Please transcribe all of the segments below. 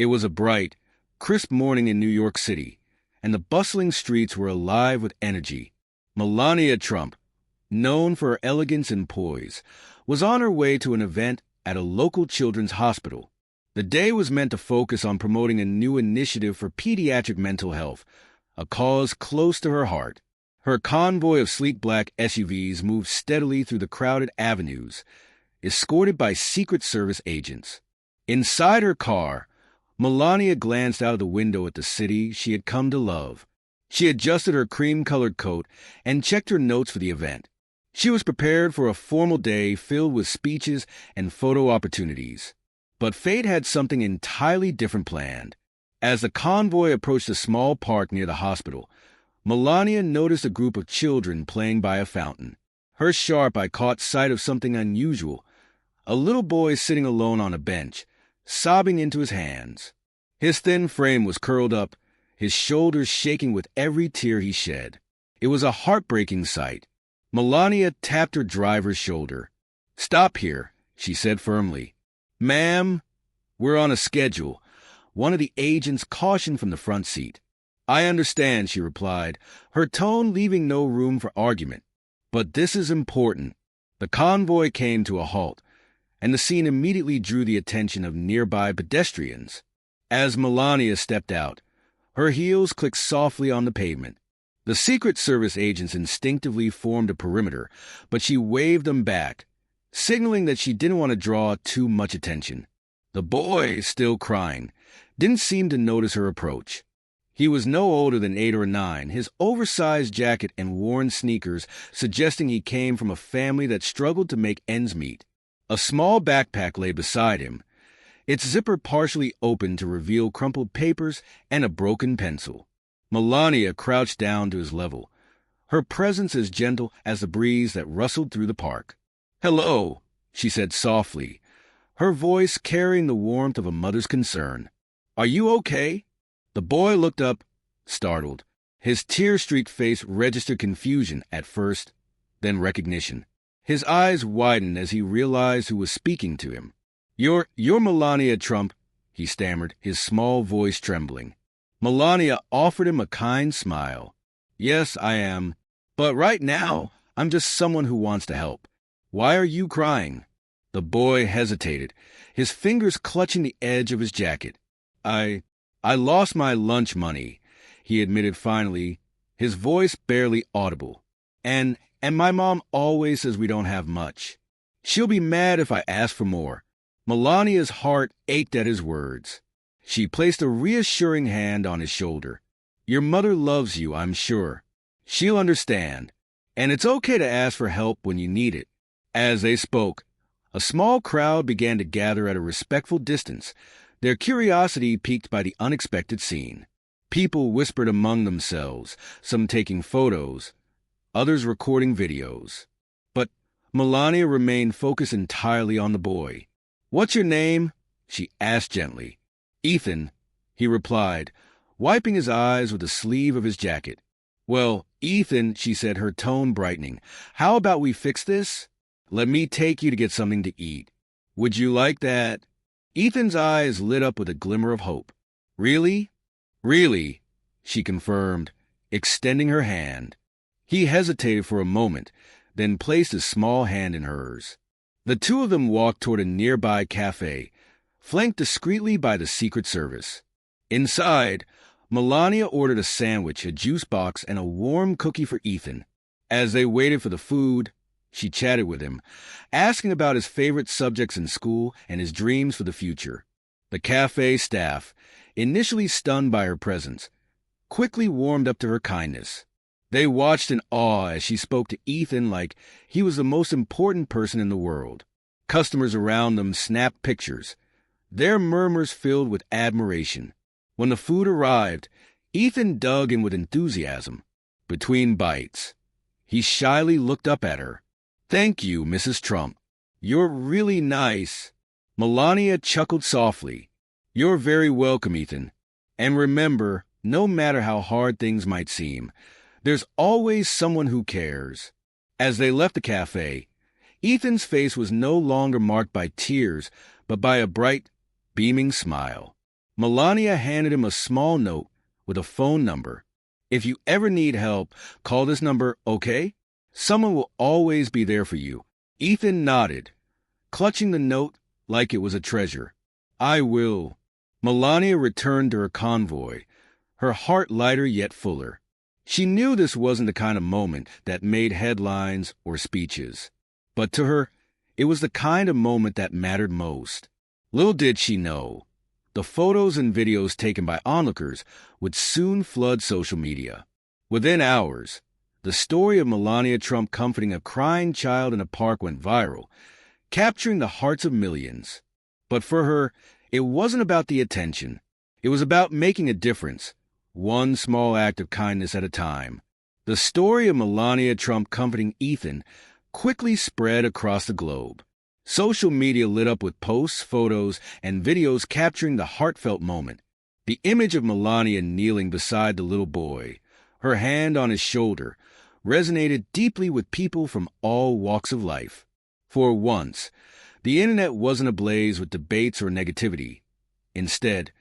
It was a bright, crisp morning in New York City, and the bustling streets were alive with energy. Melania Trump, known for her elegance and poise, was on her way to an event at a local children's hospital. The day was meant to focus on promoting a new initiative for pediatric mental health, a cause close to her heart. Her convoy of sleek black SUVs moved steadily through the crowded avenues, escorted by Secret Service agents. Inside her car, Melania glanced out of the window at the city she had come to love. She adjusted her cream-colored coat and checked her notes for the event. She was prepared for a formal day filled with speeches and photo opportunities. But fate had something entirely different planned. As the convoy approached a small park near the hospital, Melania noticed a group of children playing by a fountain. Her sharp eye caught sight of something unusual, a little boy sitting alone on a bench, sobbing into his hands. His thin frame was curled up, his shoulders shaking with every tear he shed. It was a heartbreaking sight. Melania tapped her driver's shoulder. "Stop here," she said firmly. "Ma'am, we're on a schedule," one of the agents cautioned from the front seat. "I understand," she replied, her tone leaving no room for argument. "But this is important." The convoy came to a halt, and the scene immediately drew the attention of nearby pedestrians. As Melania stepped out, her heels clicked softly on the pavement. The Secret Service agents instinctively formed a perimeter, but she waved them back, signaling that she didn't want to draw too much attention. The boy, still crying, didn't seem to notice her approach. He was no older than 8 or 9, his oversized jacket and worn sneakers suggesting he came from a family that struggled to make ends meet. A small backpack lay beside him, its zipper partially open to reveal crumpled papers and a broken pencil. Melania crouched down to his level, her presence as gentle as the breeze that rustled through the park. "Hello," she said softly, her voice carrying the warmth of a mother's concern. "Are you okay?" The boy looked up, startled. His tear-streaked face registered confusion at first, then recognition. His eyes widened as he realized who was speaking to him. You're Melania Trump," he stammered, his small voice trembling. Melania offered him a kind smile. "Yes, I am. But right now, I'm just someone who wants to help. Why are you crying?" The boy hesitated, his fingers clutching the edge of his jacket. I lost my lunch money," he admitted finally, his voice barely audible. And my mom always says we don't have much. She'll be mad if I ask for more." Melania's heart ached at his words. She placed a reassuring hand on his shoulder. "Your mother loves you, I'm sure. She'll understand. And it's okay to ask for help when you need it." As they spoke, a small crowd began to gather at a respectful distance, their curiosity piqued by the unexpected scene. People whispered among themselves, some taking photos, others recording videos. But Melania remained focused entirely on the boy. "What's your name?" she asked gently. "Ethan," he replied, wiping his eyes with the sleeve of his jacket. "Well, Ethan," she said, her tone brightening, "how about we fix this? Let me take you to get something to eat. Would you like that?" Ethan's eyes lit up with a glimmer of hope. "Really?" "Really," she confirmed, extending her hand. He hesitated for a moment, then placed his small hand in hers. The two of them walked toward a nearby cafe, flanked discreetly by the Secret Service. Inside, Melania ordered a sandwich, a juice box, and a warm cookie for Ethan. As they waited for the food, she chatted with him, asking about his favorite subjects in school and his dreams for the future. The cafe staff, initially stunned by her presence, quickly warmed up to her kindness. They watched in awe as she spoke to Ethan like he was the most important person in the world. Customers around them snapped pictures, their murmurs filled with admiration. When the food arrived, Ethan dug in with enthusiasm. Between bites, he shyly looked up at her. "Thank you, Mrs. Trump. You're really nice." Melania chuckled softly. "You're very welcome, Ethan. And remember, no matter how hard things might seem, there's always someone who cares." As they left the cafe, Ethan's face was no longer marked by tears, but by a bright, beaming smile. Melania handed him a small note with a phone number. "If you ever need help, call this number, okay? Someone will always be there for you." Ethan nodded, clutching the note like it was a treasure. "I will." Melania returned to her convoy, her heart lighter yet fuller. She knew this wasn't the kind of moment that made headlines or speeches. But to her, it was the kind of moment that mattered most. Little did she know, the photos and videos taken by onlookers would soon flood social media. Within hours, the story of Melania Trump comforting a crying child in a park went viral, capturing the hearts of millions. But for her, it wasn't about the attention. It was about making a difference, one small act of kindness at a time. The story of Melania Trump comforting Ethan quickly spread across the globe. Social media lit up with posts, photos, and videos capturing the heartfelt moment. The image of Melania kneeling beside the little boy, her hand on his shoulder, resonated deeply with people from all walks of life. For once, the internet wasn't ablaze with debates or negativity. Instead,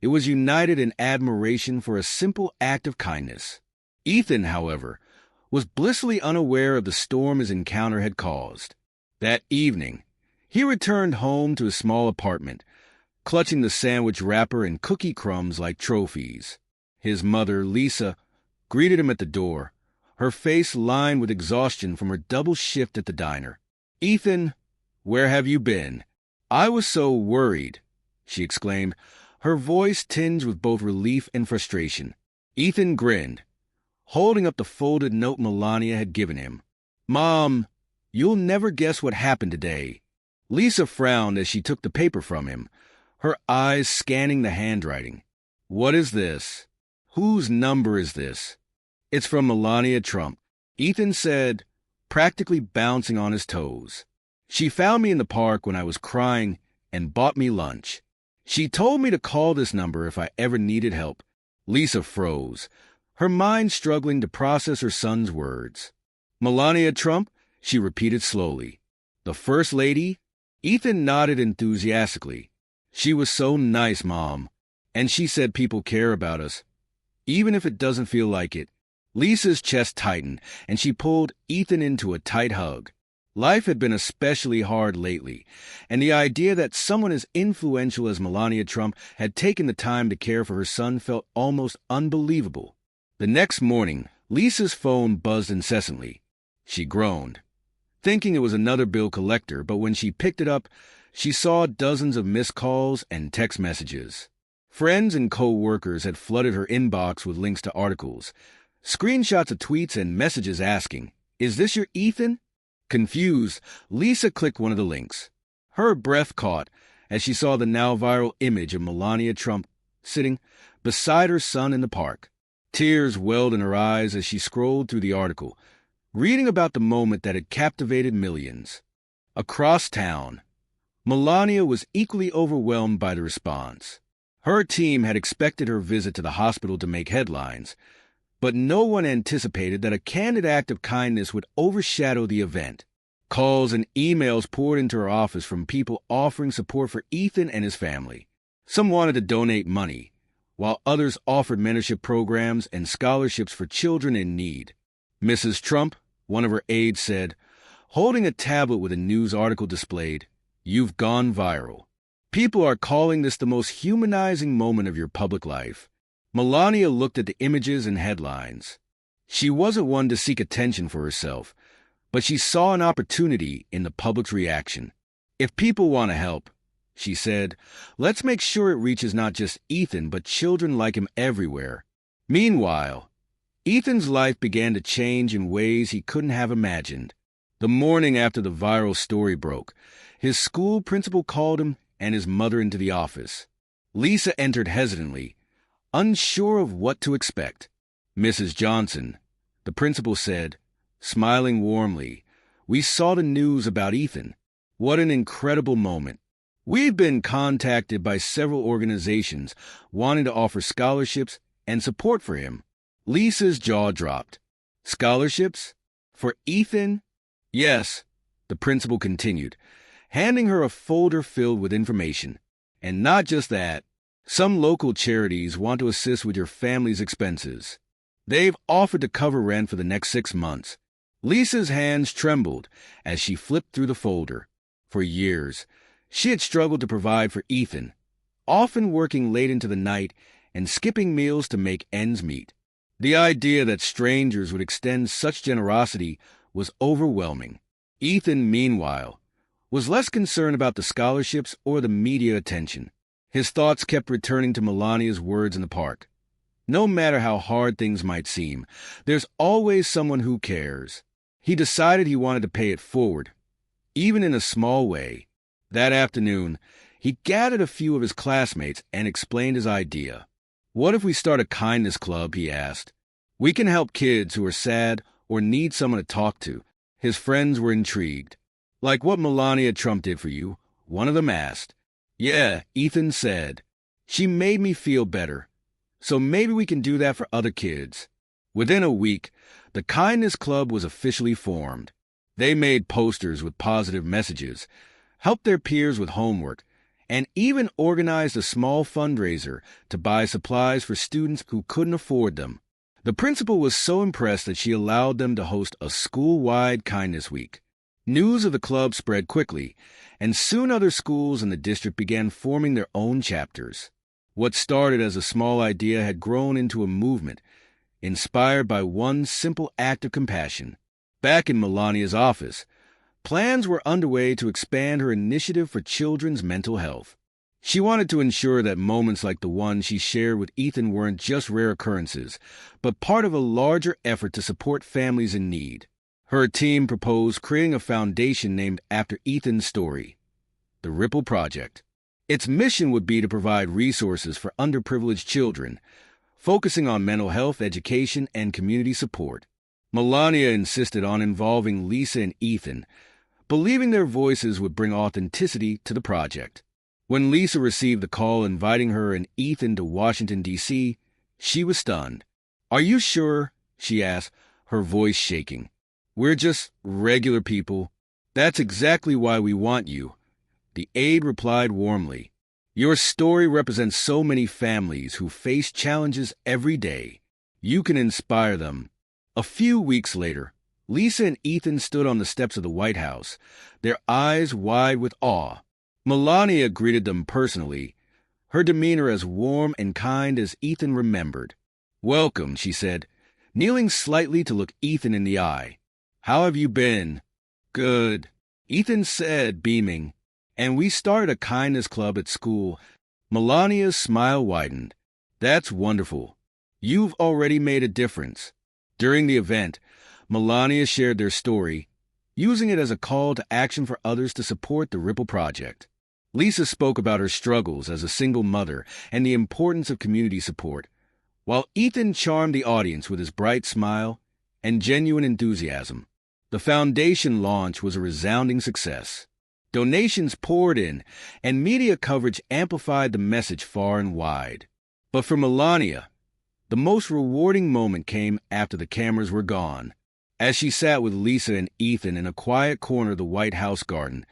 it was united in admiration for a simple act of kindness. Ethan, however, was blissfully unaware of the storm his encounter had caused. That evening, he returned home to his small apartment, clutching the sandwich wrapper and cookie crumbs like trophies. His mother, Lisa, greeted him at the door, her face lined with exhaustion from her double shift at the diner. "Ethan, where have you been?" "I was so worried," she exclaimed, her voice tinged with both relief and frustration. Ethan grinned, holding up the folded note Melania had given him. "Mom, you'll never guess what happened today." Lisa frowned as she took the paper from him, her eyes scanning the handwriting. "What is this? Whose number is this?" "It's from Melania Trump," Ethan said, practically bouncing on his toes. "She found me in the park when I was crying and bought me lunch. She told me to call this number if I ever needed help." Lisa froze, her mind struggling to process her son's words. "Melania Trump," she repeated slowly. "The First Lady?" Ethan nodded enthusiastically. "She was so nice, Mom. And she said people care about us, even if it doesn't feel like it." Lisa's chest tightened, and she pulled Ethan into a tight hug. Life had been especially hard lately, and the idea that someone as influential as Melania Trump had taken the time to care for her son felt almost unbelievable. The next morning, Lisa's phone buzzed incessantly. She groaned, thinking it was another bill collector, but when she picked it up, she saw dozens of missed calls and text messages. Friends and co-workers had flooded her inbox with links to articles, screenshots of tweets and messages asking, "Is this your Ethan?" Confused, Lisa clicked one of the links. Her breath caught as she saw the now viral image of Melania Trump sitting beside her son in the park. Tears welled in her eyes as she scrolled through the article, reading about the moment that had captivated millions. Across town, Melania was equally overwhelmed by the response. Her team had expected her visit to the hospital to make headlines, but no one anticipated that a candid act of kindness would overshadow the event. Calls and emails poured into her office from people offering support for Ethan and his family. Some wanted to donate money, while others offered mentorship programs and scholarships for children in need. Mrs. Trump, one of her aides, said, holding a tablet with a news article displayed, "You've gone viral. People are calling this the most humanizing moment of your public life." Melania looked at the images and headlines. She wasn't one to seek attention for herself, but she saw an opportunity in the public's reaction. "If people want to help," she said, "let's make sure it reaches not just Ethan, but children like him everywhere." Meanwhile, Ethan's life began to change in ways he couldn't have imagined. The morning after the viral story broke, his school principal called him and his mother into the office. Lisa entered hesitantly, unsure of what to expect. "Mrs. Johnson," the principal said, smiling warmly, "we saw the news about Ethan. What an incredible moment. We've been contacted by several organizations wanting to offer scholarships and support for him." Lisa's jaw dropped. "Scholarships? For Ethan?" "Yes," the principal continued, handing her a folder filled with information. "And not just that. Some local charities want to assist with your family's expenses. They've offered to cover rent for the next 6 months. Lisa's hands trembled as she flipped through the folder. For years, she had struggled to provide for Ethan, often working late into the night and skipping meals to make ends meet. The idea that strangers would extend such generosity was overwhelming. Ethan, meanwhile, was less concerned about the scholarships or the media attention. His thoughts kept returning to Melania's words in the park. No matter how hard things might seem, there's always someone who cares. He decided he wanted to pay it forward, even in a small way. That afternoon, he gathered a few of his classmates and explained his idea. "What if we start a kindness club?" he asked. "We can help kids who are sad or need someone to talk to." His friends were intrigued. "Like what Melania Trump did for you?" one of them asked. "Yeah," Ethan said. "She made me feel better. So maybe we can do that for other kids." Within a week, the Kindness Club was officially formed. They made posters with positive messages, helped their peers with homework, and even organized a small fundraiser to buy supplies for students who couldn't afford them. The principal was so impressed that she allowed them to host a school-wide Kindness Week. News of the club spread quickly, and soon other schools in the district began forming their own chapters. What started as a small idea had grown into a movement, inspired by one simple act of compassion. Back in Melania's office, plans were underway to expand her initiative for children's mental health. She wanted to ensure that moments like the one she shared with Ethan weren't just rare occurrences, but part of a larger effort to support families in need. Her team proposed creating a foundation named after Ethan's story, the Ripple Project. Its mission would be to provide resources for underprivileged children, focusing on mental health, education, and community support. Melania insisted on involving Lisa and Ethan, believing their voices would bring authenticity to the project. When Lisa received the call inviting her and Ethan to Washington, D.C., she was stunned. "Are you sure?" she asked, her voice shaking. "We're just regular people." "That's exactly why we want you," the aide replied warmly. "Your story represents so many families who face challenges every day. You can inspire them." A few weeks later, Lisa and Ethan stood on the steps of the White House, their eyes wide with awe. Melania greeted them personally, her demeanor as warm and kind as Ethan remembered. "Welcome," she said, kneeling slightly to look Ethan in the eye. "How have you been?" "Good," Ethan said, beaming. "And we started a kindness club at school." Melania's smile widened. "That's wonderful. You've already made a difference." During the event, Melania shared their story, using it as a call to action for others to support the Ripple Project. Lisa spoke about her struggles as a single mother and the importance of community support, while Ethan charmed the audience with his bright smile and genuine enthusiasm. The foundation launch was a resounding success. Donations poured in, and media coverage amplified the message far and wide. But for Melania, the most rewarding moment came after the cameras were gone. As she sat with Lisa and Ethan in a quiet corner of the White House garden,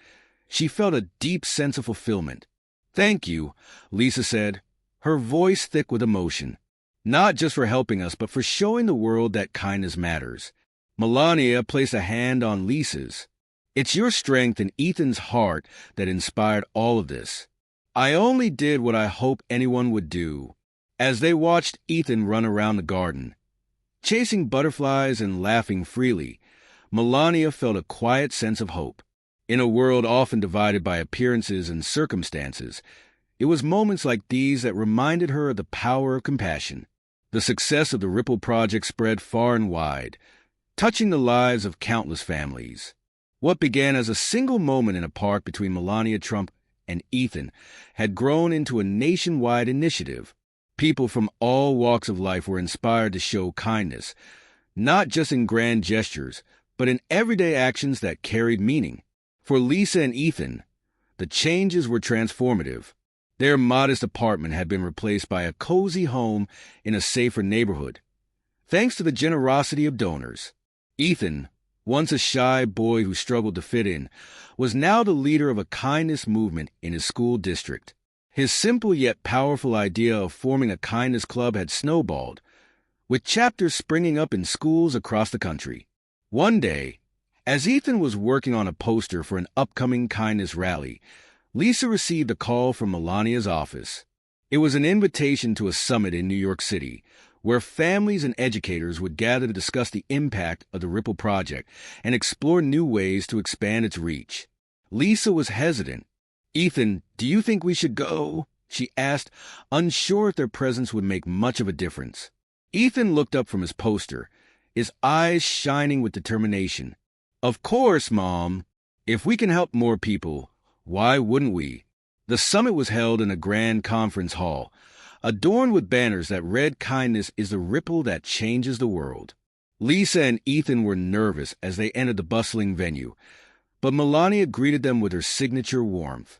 she felt a deep sense of fulfillment. "Thank you," Lisa said, her voice thick with emotion. "Not just for helping us, but for showing the world that kindness matters." Melania placed a hand on Lisa's. "It's your strength and Ethan's heart that inspired all of this. I only did what I hoped anyone would do." As they watched Ethan run around the garden, chasing butterflies and laughing freely, Melania felt a quiet sense of hope. In a world often divided by appearances and circumstances, it was moments like these that reminded her of the power of compassion. The success of the Ripple Project spread far and wide, touching the lives of countless families. What began as a single moment in a park between Melania Trump and Ethan had grown into a nationwide initiative. People from all walks of life were inspired to show kindness, not just in grand gestures, but in everyday actions that carried meaning. For Lisa and Ethan, the changes were transformative. Their modest apartment had been replaced by a cozy home in a safer neighborhood, thanks to the generosity of donors. Ethan, once a shy boy who struggled to fit in, was now the leader of a kindness movement in his school district. His simple yet powerful idea of forming a kindness club had snowballed, with chapters springing up in schools across the country. One day, as Ethan was working on a poster for an upcoming kindness rally, Lisa received a call from Melania's office. It was an invitation to a summit in New York City, where families and educators would gather to discuss the impact of the Ripple Project and explore new ways to expand its reach. Lisa was hesitant. "Ethan, do you think we should go?" she asked, unsure if their presence would make much of a difference. Ethan looked up from his poster, his eyes shining with determination. "Of course, Mom. If we can help more people, why wouldn't we?" The summit was held in a grand conference hall, adorned with banners that read, "Kindness is the ripple that changes the world." Lisa and Ethan were nervous as they entered the bustling venue, but Melania greeted them with her signature warmth.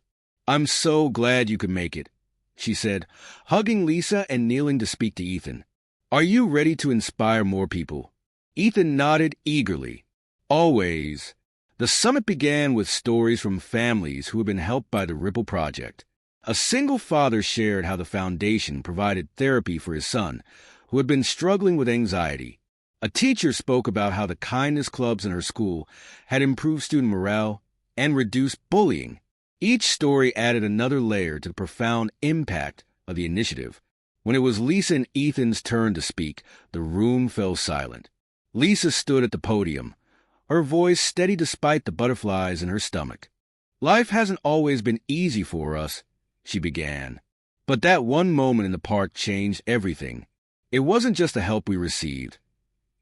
"I'm so glad you could make it," she said, hugging Lisa and kneeling to speak to Ethan. "Are you ready to inspire more people?" Ethan nodded eagerly. "Always." The summit began with stories from families who had been helped by the Ripple Project. A single father shared how the foundation provided therapy for his son, who had been struggling with anxiety. A teacher spoke about how the kindness clubs in her school had improved student morale and reduced bullying. Each story added another layer to the profound impact of the initiative. When it was Lisa and Ethan's turn to speak, the room fell silent. Lisa stood at the podium, her voice steady despite the butterflies in her stomach. "Life hasn't always been easy for us," she began. "But that one moment in the park changed everything. It wasn't just the help we received.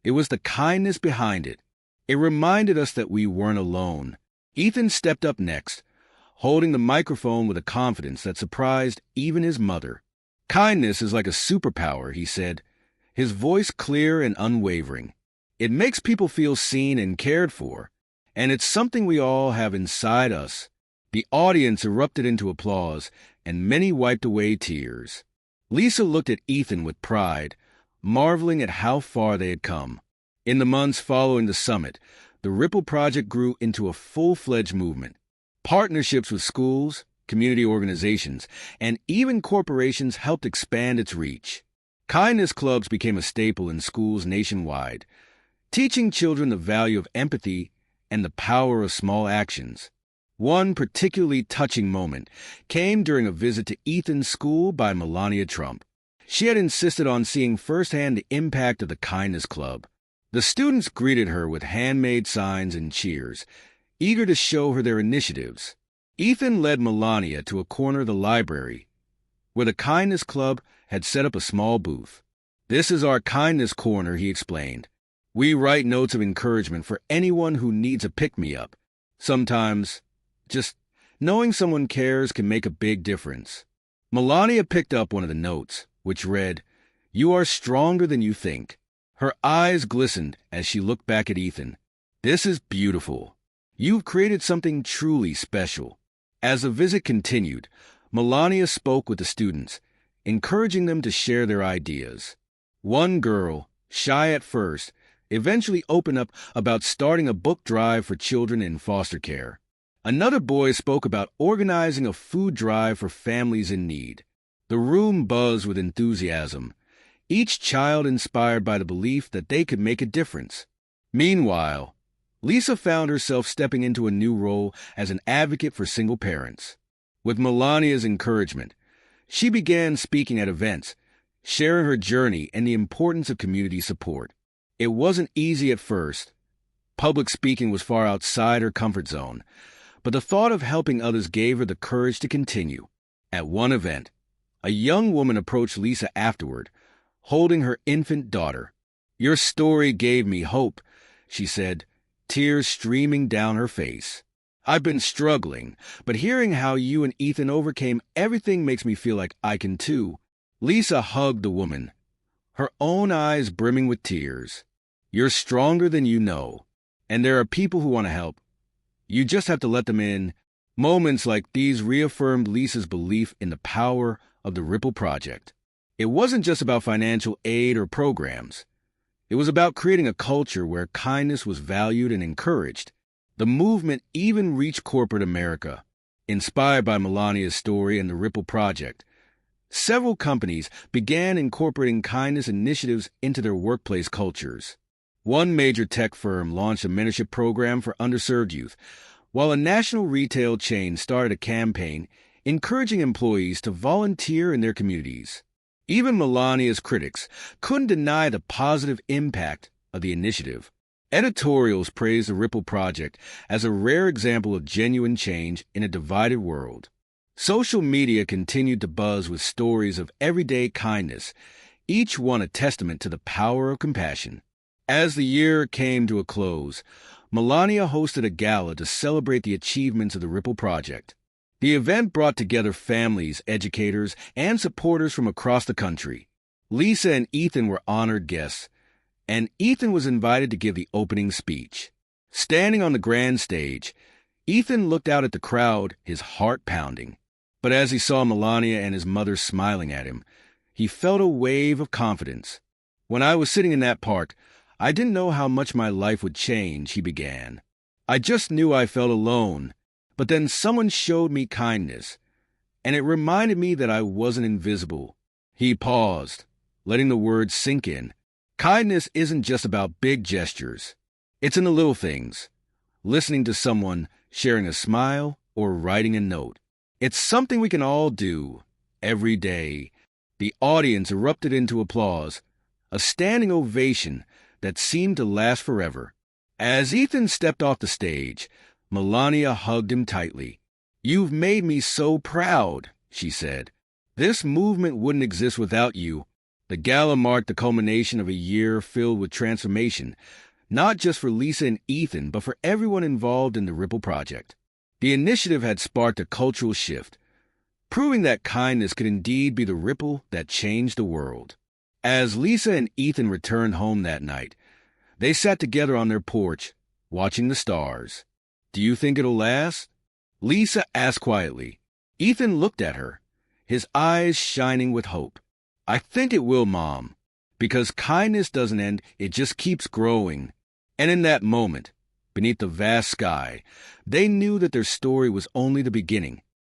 It was the kindness behind it. It reminded us that we weren't alone." Ethan stepped up next, holding the microphone with a confidence that surprised even his mother. "Kindness is like a superpower," he said, his voice clear and unwavering. "It makes people feel seen and cared for, and it's something we all have inside us." The audience erupted into applause, and many wiped away tears. Lisa looked at Ethan with pride, marveling at how far they had come. In the months following the summit, the Ripple Project grew into a full-fledged movement. Partnerships with schools, community organizations, and even corporations helped expand its reach. Kindness clubs became a staple in schools nationwide, teaching children the value of empathy and the power of small actions. One particularly touching moment came during a visit to Ethan's school by Melania Trump. She had insisted on seeing firsthand the impact of the Kindness Club. The students greeted her with handmade signs and cheers, eager to show her their initiatives. Ethan led Melania to a corner of the library, where the Kindness Club had set up a small booth. "This is our Kindness Corner," he explained. "We write notes of encouragement for anyone who needs a pick-me-up. Sometimes, just knowing someone cares can make a big difference." Melania picked up one of the notes, which read, "You are stronger than you think." Her eyes glistened as she looked back at Ethan. "This is beautiful. You've created something truly special." As the visit continued, Melania spoke with the students, encouraging them to share their ideas. One girl, shy at first, eventually opened up about starting a book drive for children in foster care. Another boy spoke about organizing a food drive for families in need. The room buzzed with enthusiasm, each child inspired by the belief that they could make a difference. Meanwhile, Lisa found herself stepping into a new role as an advocate for single parents. With Melania's encouragement, she began speaking at events, sharing her journey and the importance of community support. It wasn't easy at first. Public speaking was far outside her comfort zone, but the thought of helping others gave her the courage to continue. At one event, a young woman approached Lisa afterward, holding her infant daughter. "Your story gave me hope," she said, tears streaming down her face. "I've been struggling, but hearing how you and Ethan overcame everything makes me feel like I can too." Lisa hugged the woman, her own eyes brimming with tears. "You're stronger than you know, and there are people who want to help. You just have to let them in." Moments like these reaffirmed Lisa's belief in the power of the Ripple Project. It wasn't just about financial aid or programs. It was about creating a culture where kindness was valued and encouraged. The movement even reached corporate America. Inspired by Melania's story and the Ripple Project, several companies began incorporating kindness initiatives into their workplace cultures. One major tech firm launched a mentorship program for underserved youth, while a national retail chain started a campaign encouraging employees to volunteer in their communities. Even Melania's critics couldn't deny the positive impact of the initiative. Editorials praised the Ripple Project as a rare example of genuine change in a divided world. Social media continued to buzz with stories of everyday kindness, each one a testament to the power of compassion. As the year came to a close, Melania hosted a gala to celebrate the achievements of the Ripple Project. The event brought together families, educators, and supporters from across the country. Lisa and Ethan were honored guests, and Ethan was invited to give the opening speech. Standing on the grand stage, Ethan looked out at the crowd, his heart pounding. But as he saw Melania and his mother smiling at him, he felt a wave of confidence. "When I was sitting in that park, I didn't know how much my life would change," he began. "I just knew I felt alone, but then someone showed me kindness, and it reminded me that I wasn't invisible." He paused, letting the words sink in. Kindness isn't just about big gestures. It's in the little things. Listening to someone, sharing a smile, or writing a note. It's something we can all do, every day. The audience erupted into applause, a standing ovation that seemed to last forever. As Ethan stepped off the stage, Melania hugged him tightly. "You've made me so proud," she said. "This movement wouldn't exist without you." The gala marked the culmination of a year filled with transformation, not just for Lisa and Ethan, but for everyone involved in the Ripple Project. The initiative had sparked a cultural shift, proving that kindness could indeed be the ripple that changed the world. As Lisa and Ethan returned home that night, they sat together on their porch, watching the stars. "Do you think it'll last?" Lisa asked quietly. Ethan looked at her, his eyes shining with hope. "I think it will, Mom, because kindness doesn't end, it just keeps growing." And in that moment, beneath the vast sky, they knew that their story was only the beginning.